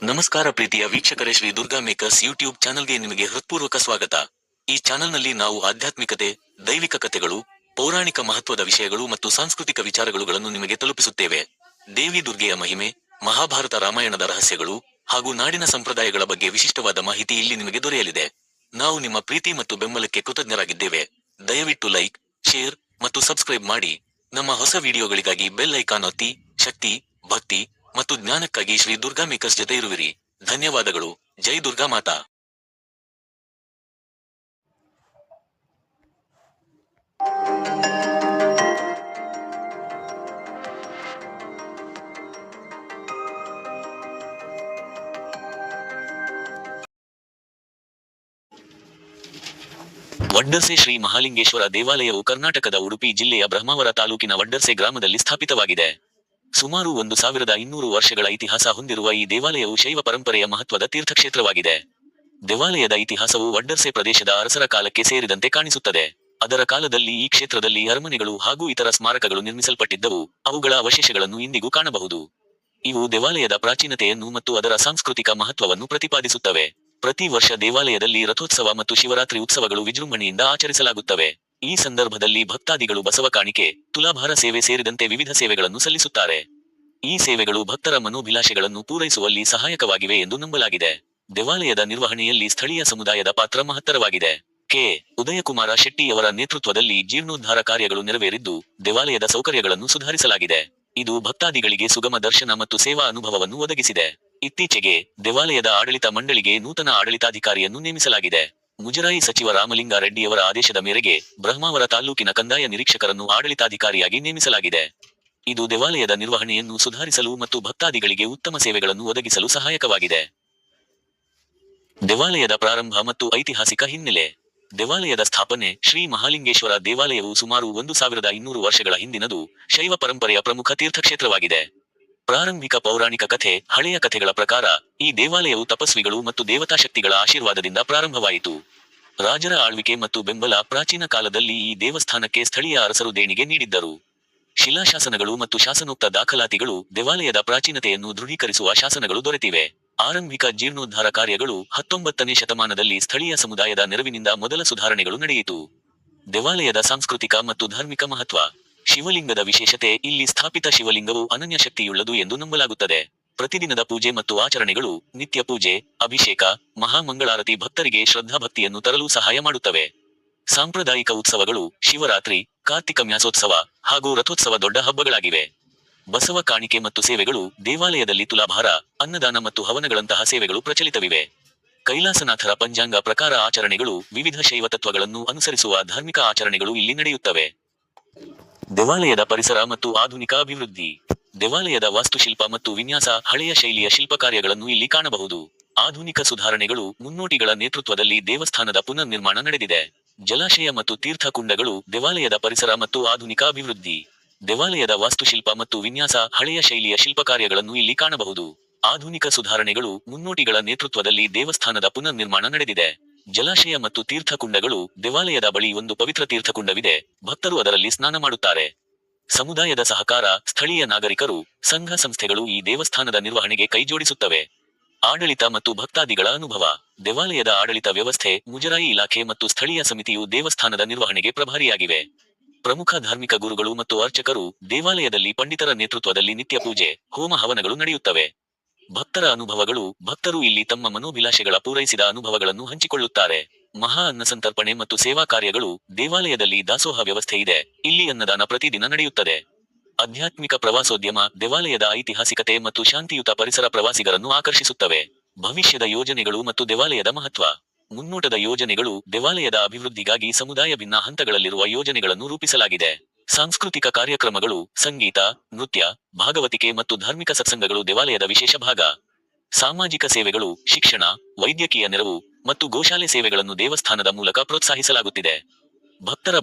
ನಮಸ್ಕಾರ ಪ್ರೀತಿಯ ವೀಕ್ಷಕರೇ, ಶ್ರೀ ದುರ್ಗಾ ಮೇಕರ್ಸ್ ಯೂಟ್ಯೂಬ್ ಚಾನಲ್ಗೆ ನಿಮಗೆ ಹೃತ್ಪೂರ್ವಕ ಸ್ವಾಗತ. ಈ ಚಾನಲ್ನಲ್ಲಿ ನಾವು ಆಧ್ಯಾತ್ಮಿಕತೆ, ದೈವಿಕ ಕಥೆಗಳು, ಪೌರಾಣಿಕ ಮಹತ್ವದ ವಿಷಯಗಳು ಮತ್ತು ಸಾಂಸ್ಕೃತಿಕ ವಿಚಾರಗಳನ್ನು ನಿಮಗೆ ತಲುಪಿಸುತ್ತೇವೆ. ದೇವಿ ದುರ್ಗೆಯ ಮಹಿಮೆ, ಮಹಾಭಾರತ ರಾಮಾಯಣದ ರಹಸ್ಯಗಳು ಹಾಗೂ ನಾಡಿನ ಸಂಪ್ರದಾಯಗಳ ಬಗ್ಗೆ ವಿಶಿಷ್ಟವಾದ ಮಾಹಿತಿ ಇಲ್ಲಿ ನಿಮಗೆ ದೊರೆಯಲಿದೆ. ನಾವು ನಿಮ್ಮ ಪ್ರೀತಿ ಮತ್ತು ಬೆಂಬಲಕ್ಕೆ ಕೃತಜ್ಞರಾಗಿದ್ದೇವೆ. ದಯವಿಟ್ಟು ಲೈಕ್, ಶೇರ್ ಮತ್ತು ಸಬ್ಸ್ಕ್ರೈಬ್ ಮಾಡಿ. ನಮ್ಮ ಹೊಸ ವಿಡಿಯೋಗಳಿಗಾಗಿ ಬೆಲ್ ಐಕಾನ್ ಒತ್ತಿ. ಶಕ್ತಿ, ಭಕ್ತಿ ಮತ್ತು ಜ್ಞಾನಕ್ಕಾಗಿ ಶ್ರೀ ದುರ್ಗಾ ಮೇಕರ್ಸ್ ಜೊತೆ ಇರುವಿರಿ. ಧನ್ಯವಾದಗಳು. ಜೈ ದುರ್ಗಾ ಮಾತಾ. ವಡ್ಡರ್ಸೆ ಶ್ರೀ ಮಹಾಲಿಂಗೇಶ್ವರ ದೇವಾಲಯವು ಕರ್ನಾಟಕದ ಉಡುಪಿ ಜಿಲ್ಲೆಯ ಬ್ರಹ್ಮಾವರ ತಾಲೂಕಿನ ವಡ್ಡರ್ಸೆ ಗ್ರಾಮದಲ್ಲಿ ಸ್ಥಾಪಿತವಾಗಿದೆ. ಸುಮಾರು 1200 ವರ್ಷಗಳ ಇತಿಹಾಸ ಹೊಂದಿರುವ ಈ ದೇವಾಲಯವು ಶೈವ ಪರಂಪರೆಯ ಮಹತ್ವದ ತೀರ್ಥಕ್ಷೇತ್ರವಾಗಿದೆ. ದೇವಾಲಯದ ಇತಿಹಾಸವು ವಡ್ಡರ್ಸೆ ಪ್ರದೇಶದ ಅರಸರ ಕಾಲಕ್ಕೆ ಸೇರಿದಂತೆ ಕಾಣಿಸುತ್ತದೆ. ಅದರ ಕಾಲದಲ್ಲಿ ಈ ಕ್ಷೇತ್ರದಲ್ಲಿ ಅರಮನೆಗಳು ಹಾಗೂ ಇತರ ಸ್ಮಾರಕಗಳು ನಿರ್ಮಿಸಲ್ಪಟ್ಟಿದ್ದವು. ಅವುಗಳ ಅವಶೇಷಗಳನ್ನು ಇಂದಿಗೂ ಕಾಣಬಹುದು. ಇವು ದೇವಾಲಯದ ಪ್ರಾಚೀನತೆಯನ್ನು ಮತ್ತು ಅದರ ಸಾಂಸ್ಕೃತಿಕ ಮಹತ್ವವನ್ನು ಪ್ರತಿಪಾದಿಸುತ್ತವೆ. ಪ್ರತಿ ವರ್ಷ ದೇವಾಲಯದಲ್ಲಿ ರಥೋತ್ಸವ ಮತ್ತು ಶಿವರಾತ್ರಿ ಉತ್ಸವಗಳು ವಿಜೃಂಭಣೆಯಿಂದ ಆಚರಿಸಲಾಗುತ್ತವೆ. ಈ ಸಂದರ್ಭದಲ್ಲಿ ಭಕ್ತಾದಿಗಳು ಬಸವ ಕಾಣಿಕೆ, ತುಲಾಭಾರ ಸೇವೆ ಸೇರಿದಂತೆ ವಿವಿಧ ಸೇವೆಗಳನ್ನು ಸಲ್ಲಿಸುತ್ತಾರೆ. ಈ ಸೇವೆಗಳು ಭಕ್ತರ ಮನೋಭಿಲಾಷೆಗಳನ್ನು ಪೂರೈಸುವಲ್ಲಿ ಸಹಾಯಕವಾಗಿವೆ ಎಂದು ನಂಬಲಾಗಿದೆ. ದೇವಾಲಯದ ನಿರ್ವಹಣೆಯಲ್ಲಿ ಸ್ಥಳೀಯ ಸಮುದಾಯದ ಪಾತ್ರ ಮಹತ್ತರವಾಗಿದೆ. ಕೆ. ಉದಯಕುಮಾರ ಶೆಟ್ಟಿಯವರ ನೇತೃತ್ವದಲ್ಲಿ ಜೀರ್ಣೋದ್ಧಾರ ಕಾರ್ಯಗಳು ನೆರವೇರಿದ್ದು, ದೇವಾಲಯದ ಸೌಕರ್ಯಗಳನ್ನು ಸುಧಾರಿಸಲಾಗಿದೆ. ಇದು ಭಕ್ತಾದಿಗಳಿಗೆ ಸುಗಮ ದರ್ಶನ ಮತ್ತು ಸೇವಾ ಅನುಭವವನ್ನು ಒದಗಿಸಿದೆ. ಇತ್ತೀಚೆಗೆ ದೇವಾಲಯದ ಆಡಳಿತ ಮಂಡಳಿಗೆ ನೂತನ ಆಡಳಿತಾಧಿಕಾರಿಯನ್ನು ನೇಮಿಸಲಾಗಿದೆ. ಮುಜರಾಯಿ ಸಚಿವ ರಾಮಲಿಂಗಾರೆಡ್ಡಿಯವರ ಆದೇಶದ ಮೇರೆಗೆ ಬ್ರಹ್ಮಾವರ ತಾಲ್ಲೂಕಿನ ಕಂದಾಯ ನಿರೀಕ್ಷಕರನ್ನು ಆಡಳಿತಾಧಿಕಾರಿಯಾಗಿ ನೇಮಿಸಲಾಗಿದೆ. ಇದು ದೇವಾಲಯದ ನಿರ್ವಹಣೆಯನ್ನು ಸುಧಾರಿಸಲು ಮತ್ತು ಭಕ್ತಾದಿಗಳಿಗೆ ಉತ್ತಮ ಸೇವೆಗಳನ್ನು ಒದಗಿಸಲು ಸಹಾಯಕವಾಗಿದೆ. ದೇವಾಲಯದ ಪ್ರಾರಂಭ ಮತ್ತು ಐತಿಹಾಸಿಕ ಹಿನ್ನೆಲೆ. ದೇವಾಲಯದ ಸ್ಥಾಪನೆ. ಶ್ರೀ ಮಹಾಲಿಂಗೇಶ್ವರ ದೇವಾಲಯವು ಸುಮಾರು 1200 ವರ್ಷಗಳ ಹಿಂದಿನದು. ಶೈವ ಪರಂಪರೆಯ ಪ್ರಮುಖ ತೀರ್ಥಕ್ಷೇತ್ರವಾಗಿದೆ. ಪ್ರಾರಂಭಿಕ ಪೌರಾಣಿಕ ಕಥೆ. ಹಳೆಯ ಕಥೆಗಳ ಪ್ರಕಾರ ಈ ದೇವಾಲಯವು ತಪಸ್ವಿಗಳು ಮತ್ತು ದೇವತಾಶಕ್ತಿಗಳ ಆಶೀರ್ವಾದದಿಂದ ಪ್ರಾರಂಭವಾಯಿತು. ರಾಜರ ಆಳ್ವಿಕೆ ಮತ್ತು ಬೆಂಬಲ. ಪ್ರಾಚೀನ ಕಾಲದಲ್ಲಿ ಈ ದೇವಸ್ಥಾನಕ್ಕೆ ಸ್ಥಳೀಯ ಅರಸರು ದೇಣಿಗೆ ನೀಡಿದ್ದರು. ಶಿಲಾಶಾಸನಗಳು ಮತ್ತು ಶಾಸನೋಕ್ತ ದಾಖಲಾತಿಗಳು. ದೇವಾಲಯದ ಪ್ರಾಚೀನತೆಯನ್ನು ದೃಢೀಕರಿಸುವ ಶಾಸನಗಳು ದೊರೆತಿವೆ. ಆರಂಭಿಕ ಜೀರ್ಣೋದ್ಧಾರ ಕಾರ್ಯಗಳು. 19ನೇ ಶತಮಾನದಲ್ಲಿ ಸ್ಥಳೀಯ ಸಮುದಾಯದ ನೆರವಿನಿಂದ ಮೊದಲ ಸುಧಾರಣೆಗಳು ನಡೆಯಿತು. ದೇವಾಲಯದ ಸಾಂಸ್ಕೃತಿಕ ಮತ್ತು ಧಾರ್ಮಿಕ ಮಹತ್ವ. ಶಿವಲಿಂಗದ ವಿಶೇಷತೆ. ಇಲ್ಲಿ ಸ್ಥಾಪಿತ ಶಿವಲಿಂಗವು ಅನನ್ಯ ಶಕ್ತಿಯುಳ್ಳದು ಎಂದು ನಂಬಲಾಗುತ್ತದೆ. ಪ್ರತಿದಿನದ ಪೂಜೆ ಮತ್ತು ಆಚರಣೆಗಳು. ನಿತ್ಯ ಪೂಜೆ, ಅಭಿಷೇಕ, ಮಹಾಮಂಗಳಾರತಿ ಭಕ್ತರಿಗೆ ಶ್ರದ್ಧಾಭಕ್ತಿಯನ್ನು ತರಲು ಸಹಾಯ ಮಾಡುತ್ತವೆ. ಸಾಂಪ್ರದಾಯಿಕ ಉತ್ಸವಗಳು. ಶಿವರಾತ್ರಿ, ಕಾರ್ತಿಕ ಮ್ಯಾಸೋತ್ಸವ ಹಾಗೂ ರಥೋತ್ಸವ ದೊಡ್ಡ ಹಬ್ಬಗಳಾಗಿವೆ. ಬಸವ ಕಾಣಿಕೆ ಮತ್ತು ಸೇವೆಗಳು. ದೇವಾಲಯದಲ್ಲಿ ತುಲಾಭಾರ, ಅನ್ನದಾನ ಮತ್ತು ಹವನಗಳಂತಹ ಸೇವೆಗಳು ಪ್ರಚಲಿತವಿವೆ. ಕೈಲಾಸನಾಥರ ಪಂಚಾಂಗ ಪ್ರಕಾರ ಆಚರಣೆಗಳು. ವಿವಿಧ ಶೈವ ತತ್ವಗಳನ್ನು ಅನುಸರಿಸುವ ಧಾರ್ಮಿಕ ಆಚರಣೆಗಳು ಇಲ್ಲಿ ನಡೆಯುತ್ತವೆ. ದೇವಾಲಯದ ಪರಿಸರ ಮತ್ತು ಆಧುನಿಕ ಅಭಿವೃದ್ಧಿ. ದೇವಾಲಯದ ವಾಸ್ತುಶಿಲ್ಪ ಮತ್ತು ವಿನ್ಯಾಸ. ಹಳೆಯ ಶೈಲಿಯ ಶಿಲ್ಪಕಾರ್ಯಗಳನ್ನು ಇಲ್ಲಿ ಕಾಣಬಹುದು. ಆಧುನಿಕ ಸುಧಾರಣೆಗಳು. ಮುನ್ನೋಟಿಗಳ ನೇತೃತ್ವದಲ್ಲಿ ದೇವಸ್ಥಾನದ ಪುನರ್ ನಿರ್ಮಾಣ ನಡೆದಿದೆ. ಜಲಾಶಯ ಮತ್ತು ತೀರ್ಥ ಕುಂಡಗಳು. ದೇವಾಲಯದ ಪರಿಸರ ಮತ್ತು ಆಧುನಿಕ ಅಭಿವೃದ್ಧಿ. ದೇವಾಲಯದ ವಾಸ್ತುಶಿಲ್ಪ ಮತ್ತು ವಿನ್ಯಾಸ. ಹಳೆಯ ಶೈಲಿಯ ಶಿಲ್ಪಕಾರ್ಯಗಳನ್ನು ಇಲ್ಲಿ ಕಾಣಬಹುದು. ಆಧುನಿಕ ಸುಧಾರಣೆಗಳು. ಮುನ್ನೋಟಿಗಳ ನೇತೃತ್ವದಲ್ಲಿ ದೇವಸ್ಥಾನದ ಪುನರ್ ನಿರ್ಮಾಣ ನಡೆದಿದೆ. ಜಲಾಶಯ ಮತ್ತು ತೀರ್ಥ ಕುಂಡಗಳು. ದೇವಾಲಯದ ಬಳಿ ಒಂದು ಪವಿತ್ರ ತೀರ್ಥಕುಂಡವಿದೆ. ಭಕ್ತರು ಅದರಲ್ಲಿ ಸ್ನಾನ ಮಾಡುತ್ತಾರೆ. ಸಮುದಾಯದ ಸಹಕಾರ. ಸ್ಥಳೀಯ ನಾಗರಿಕರು, ಸಂಘ ಸಂಸ್ಥೆಗಳು ಈ ದೇವಸ್ಥಾನದ ನಿರ್ವಹಣೆಗೆ ಕೈಜೋಡಿಸುತ್ತವೆ. ಆಡಳಿತ ಮತ್ತು ಭಕ್ತಾದಿಗಳ ಅನುಭವ. ದೇವಾಲಯದ ಆಡಳಿತ ವ್ಯವಸ್ಥೆ. ಮುಜರಾಯಿ ಇಲಾಖೆ ಮತ್ತು ಸ್ಥಳೀಯ ಸಮಿತಿಯು ದೇವಸ್ಥಾನದ ನಿರ್ವಹಣೆಗೆ ಪ್ರಭಾರಿಯಾಗಿವೆ. ಪ್ರಮುಖ ಧಾರ್ಮಿಕ ಗುರುಗಳು ಮತ್ತು ಅರ್ಚಕರು. ದೇವಾಲಯದಲ್ಲಿ ಪಂಡಿತರ ನೇತೃತ್ವದಲ್ಲಿ ನಿತ್ಯ ಪೂಜೆ, ಹೋಮ ಹವನಗಳು ನಡೆಯುತ್ತವೆ. ಭಕ್ತರ ಅನುಭವಗಳು. ಭಕ್ತರು ಇಲ್ಲಿ ತಮ್ಮ ಮನೋಭಿಲಾಷೆಗಳ ಪೂರೈಸಿದ ಅನುಭವಗಳನ್ನು ಹಂಚಿಕೊಳ್ಳುತ್ತಾರೆ. ಮಹಾ ಅನ್ನಸಂತರ್ಪಣೆ ಮತ್ತು ಸೇವಾ ಕಾರ್ಯಗಳು. ದೇವಾಲಯದಲ್ಲಿ ದಾಸೋಹ ವ್ಯವಸ್ಥೆ ಇದೆ. ಇಲ್ಲಿ ಅನ್ನದಾನ ಪ್ರತಿದಿನ ನಡೆಯುತ್ತದೆ. ಆಧ್ಯಾತ್ಮಿಕ ಪ್ರವಾಸೋದ್ಯಮ. ದೇವಾಲಯದ ಐತಿಹಾಸಿಕತೆ ಮತ್ತು ಶಾಂತಿಯುತ ಪರಿಸರ ಪ್ರವಾಸಿಗರನ್ನು ಆಕರ್ಷಿಸುತ್ತವೆ. ಭವಿಷ್ಯದ ಯೋಜನೆಗಳು ಮತ್ತು ದೇವಾಲಯದ ಮಹತ್ವ. ಮುನ್ನೋಟದ ಯೋಜನೆಗಳು. ದೇವಾಲಯದ ಅಭಿವೃದ್ಧಿಗಾಗಿ ಸಮುದಾಯ ಭಿನ್ನ ಹಂತಗಳಲ್ಲಿರುವ ಯೋಜನೆಗಳನ್ನು ರೂಪಿಸಲಾಗಿದೆ. ಸಾಂಸ್ಕೃತಿಕ ಕಾರ್ಯಕ್ರಮಗಳು. ಸಂಗೀತ, ನೃತ್ಯ, ಭಾಗವತಿಕೆ ಮತ್ತು ಧಾರ್ಮಿಕ ಸತ್ಸಂಗಗಳು ದೇವಾಲಯದ ವಿಶೇಷ ಭಾಗ. ಸಾಮಾಜಿಕ ಸೇವೆಗಳು. ಶಿಕ್ಷಣ, ವೈದ್ಯಕೀಯ ನೆರವು ಮತ್ತು ಗೋಶಾಲೆ ಸೇವೆಗಳನ್ನು ದೇವಸ್ಥಾನದ ಮೂಲಕ ಪ್ರೋತ್ಸಾಹಿಸಲಾಗುತ್ತಿದೆ. ಭಕ್ತರ